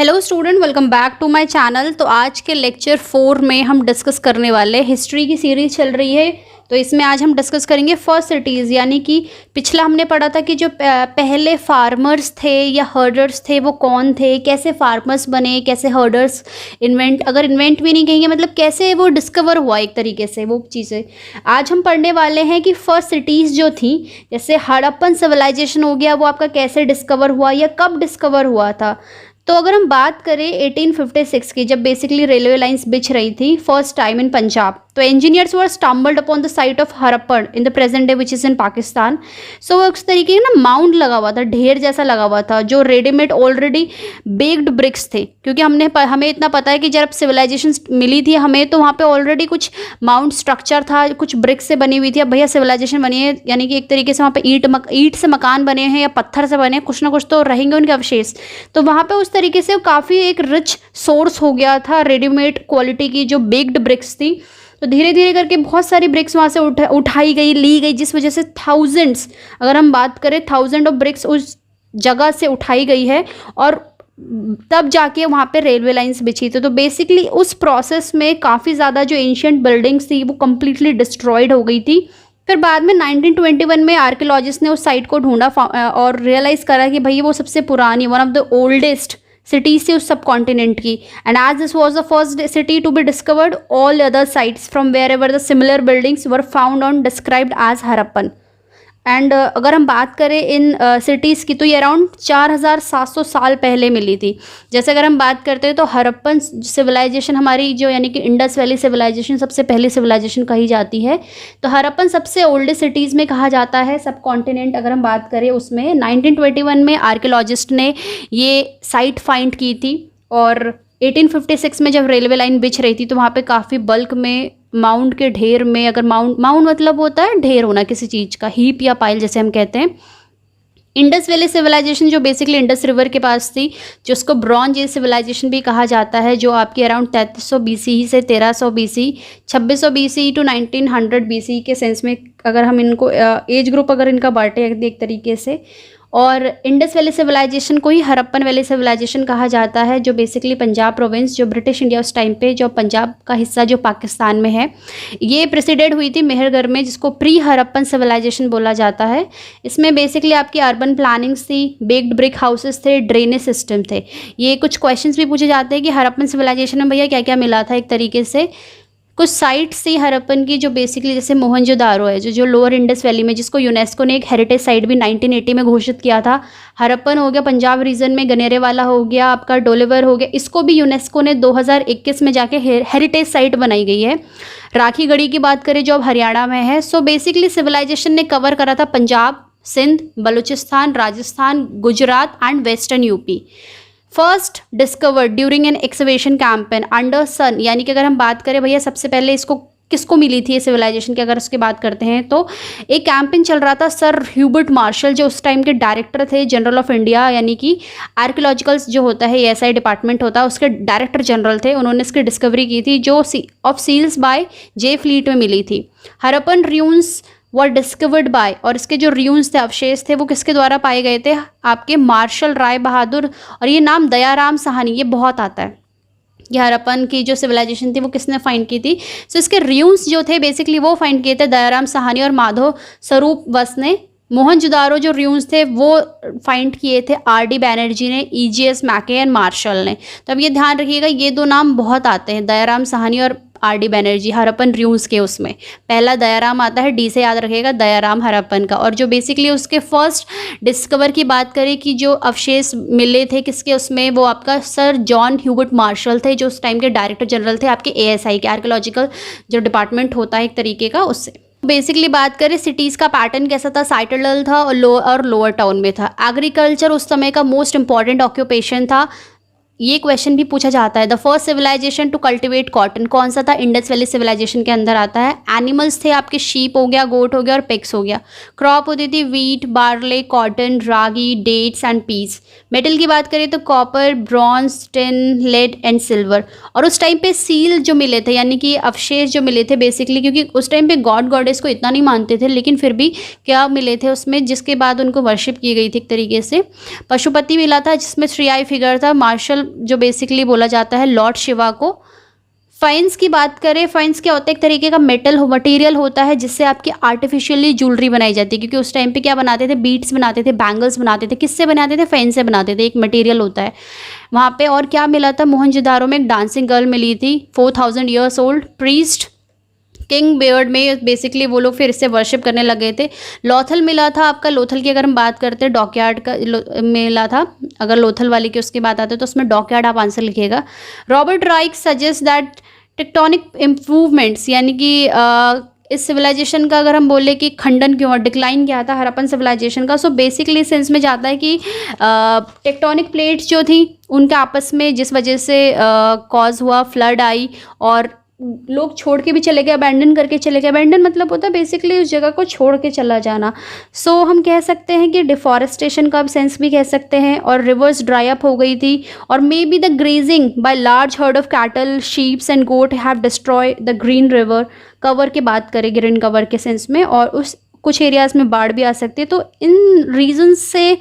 Hello student, welcome back to my channel. तो आज के लेक्चर 4 में हम डिस्कस करने वाले हिस्ट्री की सीरीज चल रही है। तो इसमें आज हम डिस्कस करेंगे फर्स्ट सिटीज़, यानी कि पिछला हमने पढ़ा था कि जो पहले फार्मर्स थे या हर्डर्स थे वो कौन थे, कैसे फार्मर्स बने, कैसे हर्डर्स अगर इन्वेंट भी नहीं कहेंगे, मतलब कैसे वो डिस्कवर हुआ एक तरीके से वो चीज़ें। आज हम पढ़ने वाले हैं कि फर्स्ट सिटीज़ जो थी, जैसे हड़प्पन सिविलाइजेशन हो गया, वो आपका कैसे डिस्कवर हुआ या कब डिस्कवर हुआ था। तो अगर हम बात करें 1856 की, जब बेसिकली रेलवे लाइंस बिछ रही थी फर्स्ट टाइम इन पंजाब, तो engineers were stumbled upon the site of Harappan in the present day which is in Pakistan. So वो उस तरीके का ना माउंड लगा हुआ था, ढेर जैसा लगा हुआ था, जो रेडीमेड ऑलरेडी बेक्ड ब्रिक्स थे। क्योंकि हमें इतना पता है कि जब सिविलाइजेशन मिली थी हमें, तो वहाँ पे ऑलरेडी कुछ माउंट स्ट्रक्चर था, कुछ ब्रिक्स से बनी हुई थी। अब भैया सिविलाइजेशन बनी है, यानी कि एक तरीके से वहाँ पे ईंट से मकान बने हैं या पत्थर से बने हैं, कुछ ना कुछ तो रहेंगे उनके अवशेष। तो वहाँ पे उस तरीके से काफ़ी एक रिच सोर्स हो गया था रेडीमेड क्वालिटी की जो बेक्ड ब्रिक्स थी। तो धीरे धीरे करके बहुत सारी ब्रिक्स वहाँ से उठाई गई, ली गई, जिस वजह से थाउजेंड्स, अगर हम बात करें 1000 ऑफ ब्रिक्स उस जगह से उठाई गई है, और तब जाके वहाँ पे रेलवे लाइंस बिछी थी। तो बेसिकली उस प्रोसेस में काफ़ी ज़्यादा जो एंशियंट बिल्डिंग्स थी वो कम्प्लीटली डिस्ट्रॉयड हो गई थी। फिर बाद में 1921 में आर्कियोलॉजिस्ट ने उस साइट को ढूंढा और रियलाइज़ करा कि भाई वो सबसे पुरानी, one of the oldest cities थी उस सब कॉन्टिनेंट की। And as this was the first city to be discovered, all other sites from where ever the similar buildings were found on described as Harappan. And अगर हम बात करें in cities की, तो ये अराउंड 4700 साल पहले मिली थी। जैसे अगर हम बात करते हैं तो हड़प्पन सिविलाइजेशन हमारी जो, यानी कि इंडस वैली सिविलाइजेशन सबसे पहली सिविलाइजेशन कही जाती है। तो हड़प्पन सबसे ओल्डेस्ट सिटीज़ में कहा जाता है सब कॉन्टिनेंट। अगर हम बात करें उसमें 1921 में आर्कियोलॉजिस्ट ने ये साइट फाइंड की थी, और 1856 में जब रेलवे लाइन बिछ रही थी तो वहाँ पे काफ़ी बल्क में माउंट के ढेर में, अगर माउंट मतलब होता है ढेर होना किसी चीज़ का, हीप या पाइल जैसे हम कहते हैं। इंडस वैली सिविलाइजेशन जो बेसिकली इंडस रिवर के पास थी, जिसको ब्रॉन्ज एज सिविलाइजेशन भी कहा जाता है, जो आपकी अराउंड 3300 BC से 1300 BC, 2600 BC टू 1900 BC के सेंस में अगर हम इनको एज ग्रुप अगर इनका बांटे एक तरीके से। और इंडस वैली सिविलाइजेशन को ही हड़प्पन वैली सिविलाइजेशन कहा जाता है, जो बेसिकली पंजाब प्रोविंस, जो ब्रिटिश इंडिया उस टाइम पे, जो पंजाब का हिस्सा जो पाकिस्तान में है, ये प्रेसिडेड हुई थी मेहरगढ़ में, जिसको प्री हड़प्पन सिविलाइजेशन बोला जाता है। इसमें बेसिकली आपकी अर्बन प्लानिंग्स थी, बेक्ड ब्रिक हाउसेस थे, ड्रेनेज सिस्टम थे। ये कुछ क्वेश्चंस भी पूछे जाते हैं कि हड़प्पन सिविलाइजेशन में भैया क्या क्या मिला था। एक तरीके से कुछ साइट्स थी हड़प्पन की जो बेसिकली, जैसे मोहनजोदारो है जो लोअर इंडस वैली में, जिसको यूनेस्को ने एक हेरिटेज साइट भी 1980 में घोषित किया था। हड़प्पन हो गया पंजाब रीजन में, गनेरेवाला हो गया, आपका डोलेवर हो गया, इसको भी यूनेस्को ने 2021 में जाके हेरिटेज साइट बनाई गई है। राखीगढ़ी की बात करें जो अब हरियाणा में है। सो बेसिकली सिविलाइजेशन ने कवर करा था Punjab, Sindh, Balochistan, Rajasthan, Gujarat and western UP. First discovered during an excavation campaign under सन, यानी कि अगर हम बात करें भैया सबसे पहले इसको किसको मिली थी ये सिविलाइजेशन की, अगर उसकी बात करते हैं तो एक कैंपेन चल रहा था। सर ह्यूबर्ट मार्शल जो उस टाइम के डायरेक्टर थे जनरल ऑफ इंडिया, यानी कि आर्कियोलॉजिकल्स जो होता है एएसआई डिपार्टमेंट होता है, उसके डायरेक्टर जनरल थे। उन्होंने इसकी डिस्कवरी की थी जो of seals by J Fleet में मिली थी। Harappan ruins were discovered by, और इसके जो र्यून्स थे, अवशेष थे, वो किसके द्वारा पाए गए थे, आपके मार्शल राय बहादुर। और ये नाम दयाराम साहनी ये बहुत आता है। ये हड़प्पन की जो सिविलाइजेशन थी वो किसने फाइंड की थी। सो इसके र्यून्स जो थे बेसिकली वो फाइंड किए थे दयाराम साहनी और माधव स्वरूप वस ने। मोहनजोदारो जो र्यून्स थे वो फाइंड किए थे RD बैनर्जी ने, EGS मैके एंड मार्शल ने। तो अब ये ध्यान रखिएगा, ये दो नाम बहुत आते हैं, दयाराम साहनी और RD बैनर्जी हड़प्पन र्यून्स के। उसमें पहला दयाराम आता है, D से याद रखिएगा, दयाराम हड़प्पन का। और जो बेसिकली उसके फर्स्ट डिस्कवर की बात करें कि जो अवशेष मिले थे किसके, उसमें वो आपका सर जॉन ह्यूबर्ट मार्शल थे, जो उस टाइम के डायरेक्टर जनरल थे आपके ASI के, आर्कियोलॉजिकल जो डिपार्टमेंट होता है एक तरीके का, उससे। बेसिकली बात करें सिटीज़ का पैटर्न कैसा था, साइटडल था और लोअर टाउन में था। एग्रीकल्चर उस समय का मोस्ट इंपॉर्टेंट ऑक्यूपेशन था। ये क्वेश्चन भी पूछा जाता है, the first civilisation to cultivate cotton कौन सा था, इंडस वैली सिविलाइजेशन के अंदर आता है। एनिमल्स थे आपके शीप हो गया, गोट हो गया और पिग्स हो गया। क्रॉप होती थी wheat, barley, cotton, ragi, dates and peas. Metal की बात करें तो copper, bronze, tin, lead and silver. और उस टाइम पे सील जो मिले थे, यानी कि अवशेष जो मिले थे बेसिकली, क्योंकि उस टाइम पे गॉड गॉडेस को इतना नहीं मानते थे, लेकिन फिर भी क्या मिले थे उसमें, जिसके बाद उनको वर्शिप की गई थी एक तरीके से। पशुपति मिला था जिसमें 3 आई फिगर था। मार्शल जो बेसिकली बोला जाता है लॉर्ड शिवा को। फाइन्स की बात करें, फाइन्स क्या होता है, एक तरीके का मेटल मटेरियल होता है जिससे आपकी आर्टिफिशियली ज्वेलरी बनाई जाती है, क्योंकि उस टाइम पे क्या बनाते थे, बीड्स बनाते थे, बैंगल्स बनाते थे, किससे बनाते थे, फाइन से बनाते थे, एक मटेरियल होता है वहाँ पे। और क्या मिला था, मोहनजोदारो में एक डांसिंग गर्ल मिली थी, 4000 years old priest king Baird में बेसिकली वो लोग फिर इससे वर्शिप करने लगे थे। लोथल मिला था आपका, लोथल की अगर हम बात करते हैं डॉकयार्ड का मिला था, अगर लोथल वाली की उसकी बात आती है तो उसमें डॉकयार्ड आप आंसर लिखिएगा। Robert Raikes suggest that tectonic improvements, यानी कि इस सिविलाइजेशन का अगर हम बोले कि खंडन क्यों और डिक्लाइन क्या था हड़प्पन सिविलाइजेशन का, सो बेसिकली सेंस में जाता है कि टेक्टोनिक प्लेट्स जो थी उनके आपस में जिस वजह से कॉज हुआ, फ्लड आई और लोग छोड़ के भी चले गए, अबैंडन करके चले गए। अबैंडन मतलब होता है बेसिकली उस जगह को छोड़ के चला जाना। सो हम कह सकते हैं कि डिफॉरेस्टेशन का सेंस भी कह सकते हैं, और रिवर्स ड्राई अप हो गई थी, और may be the grazing by large heard of cattle, sheeps and got have destroy the green river cover की बात करें, ग्रीन कवर के सेंस में, और उस कुछ एरियाज़ में बाढ़ भी आ सकती है। तो इन रीजन से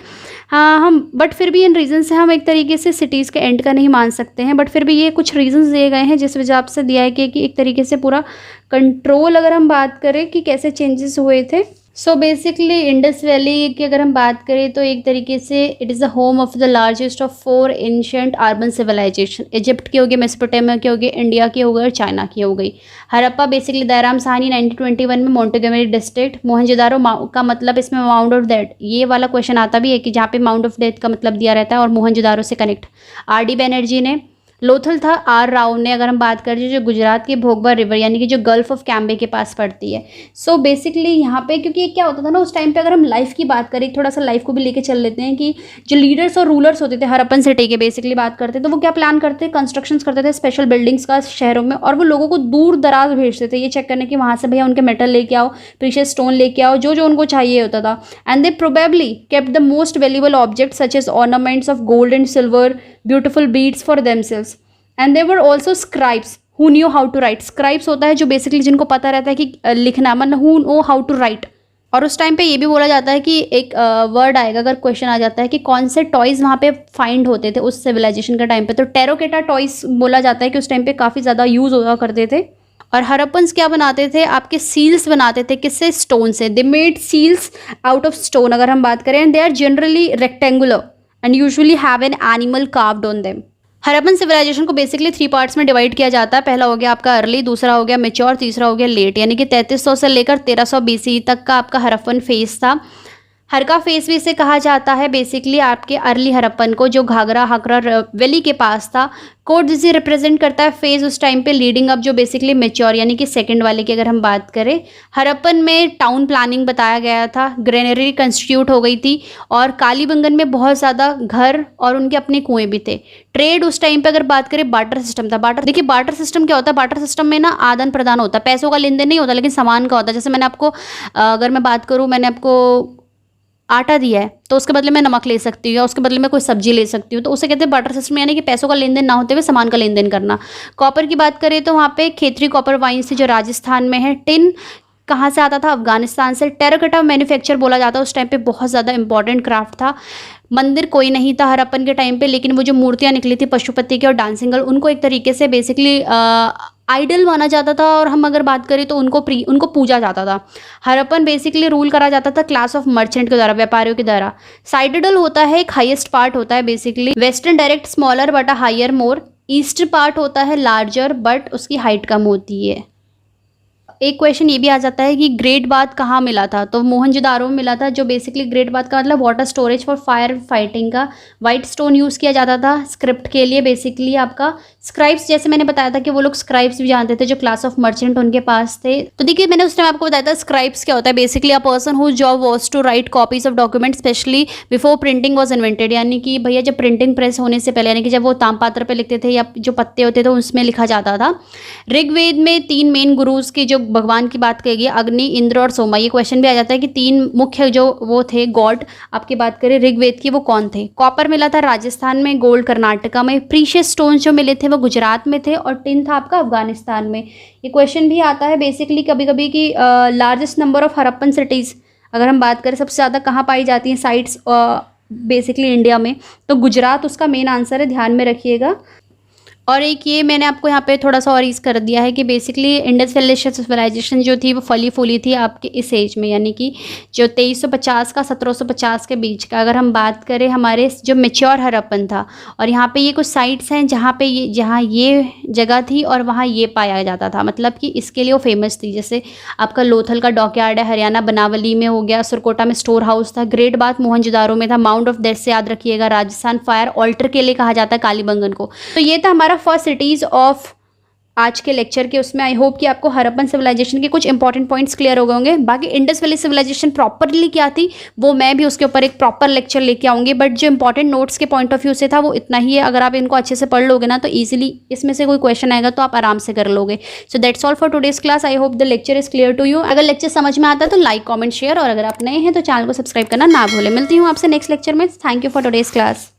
हम बट फिर भी इन रीज़न से हम एक तरीके से सिटीज़ के एंड का नहीं मान सकते हैं, बट फिर भी ये कुछ रीजंस दिए गए हैं जिस वजह से दिया है कि एक तरीके से पूरा कंट्रोल अगर हम बात करें कि कैसे चेंजेस हुए थे। सो बेसिकली इंडस वैली की अगर हम बात करें तो एक तरीके से it is the home of the largest of 4 ancient urban civilisation. Egypt की हो गई, मेसोपोटामिया की हो गई, इंडिया की हो गई और चाइना की हो गई। हड़प्पा बेसिकली दयाराम साहनी 1921 में मोंटेगोमेरी डिस्ट्रिक्ट। मोहनजोदारो का मतलब इसमें माउंट ऑफ डेथ, ये वाला क्वेश्चन आता भी है कि जहाँ पे माउंट ऑफ डेथ का मतलब दिया रहता है और मोहनजोदारो से कनेक्ट। आर.डी. बनर्जी ने। लोथल था आर राव ने, अगर हम बात करें जो गुजरात की भोगबा रिवर यानी कि जो गल्फ ऑफ कैम्बे के पास पड़ती है। सो बेसिकली यहाँ पे क्योंकि क्या होता था ना उस टाइम पे, अगर हम लाइफ की बात करें थोड़ा सा लाइफ को भी लेके चल लेते हैं कि जो लीडर्स और रूलर्स होते थे हड़प्पन सिटी के बेसिकली बात करते तो वो क्या प्लान करते, कंस्ट्रक्शंस करते थे स्पेशल बिल्डिंग्स का शहरों में, और वो लोगों को दूर दराज भेजते थे ये चेक करने कि वहाँ से भैया उनके मेटल लेके आओ, प्रीशियस स्टोन लेके आओ, जो जो उनको चाहिए होता था। And they probably kept the most valuable object such as ornaments of gold and silver, beautiful beads for themselves. And there were also scribes who knew how to write. Scribes होता है जो बेसिकली जिनको पता रहता है कि लिखना, मतलब who know how to write. और उस टाइम पे ये भी बोला जाता है कि एक वर्ड आएगा अगर क्वेश्चन आ जाता है कि कौन से टॉयज़ वहाँ पे फाइंड होते थे उस सिविलाइजेशन के टाइम पे, तो टेराकोटा टॉयज़ बोला जाता है कि उस टाइम पे काफ़ी ज़्यादा यूज़ हुआ करते थे। और हड़प्पन्स क्या बनाते थे, आपके सील्स बनाते थे, किससे, स्टोन से। They made seals out of stone अगर हम बात करें, and they are generally rectangular and usually have an animal carved on them. Harappan civilisation को बेसिकली 3 पार्ट्स में डिवाइड किया जाता है। पहला हो गया आपका अर्ली, दूसरा हो गया मैच्योर, तीसरा हो गया लेट, यानी कि 3300 से लेकर 1300 BC तक का आपका हड़प्पन फेज था। हरका फेस भी इसे कहा जाता है बेसिकली आपके अर्ली हड़प्पन को, जो घाघरा हाकरा वैली के पास था। कोड जिसे रिप्रेजेंट करता है फेज उस टाइम पे लीडिंग अप, जो बेसिकली मेच्योर यानी कि सेकंड वाले की अगर हम बात करें। हड़प्पन में टाउन प्लानिंग बताया गया था, ग्रेनरी कंस्टिट्यूट हो गई थी, और कालीबंगन में बहुत ज़्यादा घर और उनके अपने कुएं भी थे। ट्रेड उस टाइम पे अगर बात करें बार्टर सिस्टम था। बार्टर, देखिए बार्टर सिस्टम क्या होता है, बार्टर सिस्टम में ना आदान प्रदान होता है, पैसों का लेन देन नहीं होता लेकिन सामान का होता है। जैसे मैंने आपको अगर मैं बात करूँ, मैंने आपको आटा दिया है तो उसके बदले मैं नमक ले सकती हूँ, या उसके बदले में कोई सब्जी ले सकती हूँ, तो उसे कहते हैं बार्टर सिस्टम, यानी कि पैसों का लेन देन ना होते हुए सामान का लेन देन करना। कॉपर की बात करें तो वहाँ पे खेतरी कॉपर वाइन्स थी जो राजस्थान में है। टिन कहाँ से आता था, अफगानिस्तान से। टेराकोटा मैन्युफैक्चर बोला जाता है, उस टाइम पे बहुत ज़्यादा इंपॉर्टेंट क्राफ्ट था। मंदिर कोई नहीं था हड़प्पन के टाइम पे, लेकिन वो जो मूर्तियाँ निकली थी पशुपति की और डांसिंग गर्ल, उनको एक तरीके से बेसिकली आइडल माना जाता था, और हम अगर बात करें तो उनको पूजा जाता था। हड़प्पन बेसिकली रूल करा जाता था क्लास ऑफ मर्चेंट के द्वारा, व्यापारियों के द्वारा। साइडेडल होता है एक हाईएस्ट पार्ट होता है basically. Western direct smaller but hire more. East part होता है लार्जर बट उसकी हाइट कम होती है। एक क्वेश्चन ये भी आ जाता है कि ग्रेट बाथ कहाँ मिला था, तो मोहनजोदारो में मिला था, जो बेसिकली ग्रेट बाथ का मतलब water storage for fire fighting का। वाइट स्टोन यूज़ किया जाता था स्क्रिप्ट के लिए बेसिकली आपका। स्क्राइब्स, जैसे मैंने बताया था कि वो लोग स्क्राइब्स भी जानते थे जो क्लास ऑफ मर्चेंट उनके पास थे। तो देखिए मैंने उस टाइम आपको बताया था स्क्राइब्स क्या होता है, basically a person who job was to write copies of document specially before printing was invented, यानी कि भैया जब प्रिंटिंग प्रेस होने से पहले, यानी कि जब वो तामपात्र पे लिखते थे या जो पत्ते होते थे उसमें लिखा जाता था। ऋग्वेद में 3 मेन गुरुज की जो भगवान की बात करेगी, अग्नि, इंद्र और सोमा। ये क्वेश्चन भी आ जाता है कि 3 मुख्य जो वो थे गॉड आपकी बात करें ऋग्वेद की, वो कौन थे। कॉपर मिला था राजस्थान में, गोल्ड कर्नाटका में, प्रीशियस स्टोन्स जो मिले थे वो गुजरात में थे, और टिन था आपका अफगानिस्तान में। ये क्वेश्चन भी आता है बेसिकली कभी कभी कि largest number of Harappan cities अगर हम बात करें सबसे ज़्यादा कहाँ पाई जाती हैं साइट्स बेसिकली इंडिया में, तो गुजरात उसका मेन आंसर है, ध्यान में रखिएगा। और एक ये मैंने आपको यहाँ पे थोड़ा सा और ईज कर दिया है कि बेसिकली इंडस वैली सिविलाइजेशन जो थी वो फली फूली थी आपके इस एज में, यानी कि जो 2350 का 1750 के बीच का। अगर हम बात करें हमारे जो मेच्योर हड़प्पन था, और यहाँ पे ये कुछ साइट्स हैं जहाँ ये जगह थी और वहाँ ये पाया जाता था, मतलब कि इसके लिए वो फेमस थी। जैसे आपका लोथल का डॉकयार्ड है, हरियाणा बनावली में हो गया, सुरकोटा में स्टोर हाउस था, ग्रेट बाथ मोहनजोदारो में था, माउंट ऑफ डेथ से याद रखिएगा, राजस्थान फायर ऑल्टर के लिए कहा जाता है कालीबंगन को। तो ये था हमारा फर्स्ट सिटीज़ ऑफ आज के लेक्चर के। उसमें आई होप कि आपको हड़प्पन सिविलाइजेशन के कुछ इंपॉर्टेंट पॉइंट्स क्लियर हो गए होंगे। बाकी इंडस वैली सिविलाइजेशन प्रॉपरली क्या थी वो मैं भी उसके ऊपर एक प्रॉपर लेक्चर लेके आऊँगी, बट जो इंपॉर्टेंट नोट्स के पॉइंट ऑफ व्यू से था वो इतना ही है। अगर आप इनको अच्छे से पढ़ लोगे ना तो ईजिली इसमें से कोई क्वेश्चन आएगा तो आप आराम से कर लोगे। So that's all for today's class. I hope the lecture is clear to you. अगर लेक्चर समझ में आता है तो लाइक कॉमेंट शेयर, और अगर आप नए हैं तो चैनल को सब्सक्राइब करना ना भूलें। मिलती हूँ आपसे नेक्स्ट लेक्चर में। Thank you for today's class.